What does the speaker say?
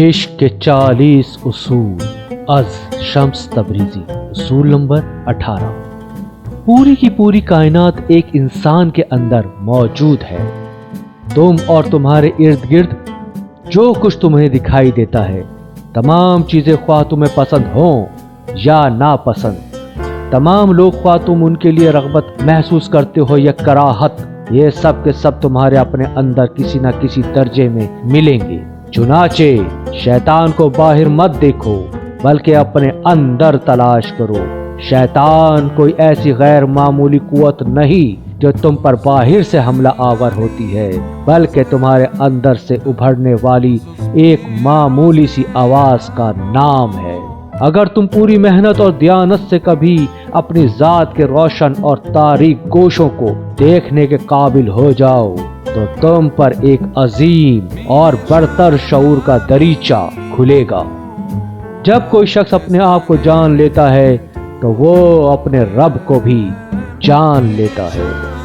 عشق کے 40 اصول از شمس تبریزی۔ اصول نمبر 18، پوری کی پوری کائنات ایک انسان کے اندر موجود ہے۔ تم اور تمہارے ارد گرد جو کچھ تمہیں دکھائی دیتا ہے، تمام چیزیں خواہ تمہیں پسند ہوں یا ناپسند، تمام لوگ خواہ تم ان کے لیے رغبت محسوس کرتے ہو یا کراہت، یہ سب کے سب تمہارے اپنے اندر کسی نہ کسی درجے میں ملیں گے۔ چنانچہ شیطان کو باہر مت دیکھو بلکہ اپنے اندر تلاش کرو۔ شیطان کوئی ایسی غیر معمولی قوت نہیں جو تم پر باہر سے حملہ آور ہوتی ہے، بلکہ تمہارے اندر سے ابھرنے والی ایک معمولی سی آواز کا نام ہے۔ اگر تم پوری محنت اور دیانت سے کبھی اپنی ذات کے روشن اور تاریک گوشوں کو دیکھنے کے قابل ہو جاؤ تو تم پر ایک عظیم اور برتر شعور کا دریچہ کھلے گا۔ جب کوئی شخص اپنے آپ کو جان لیتا ہے تو وہ اپنے رب کو بھی جان لیتا ہے۔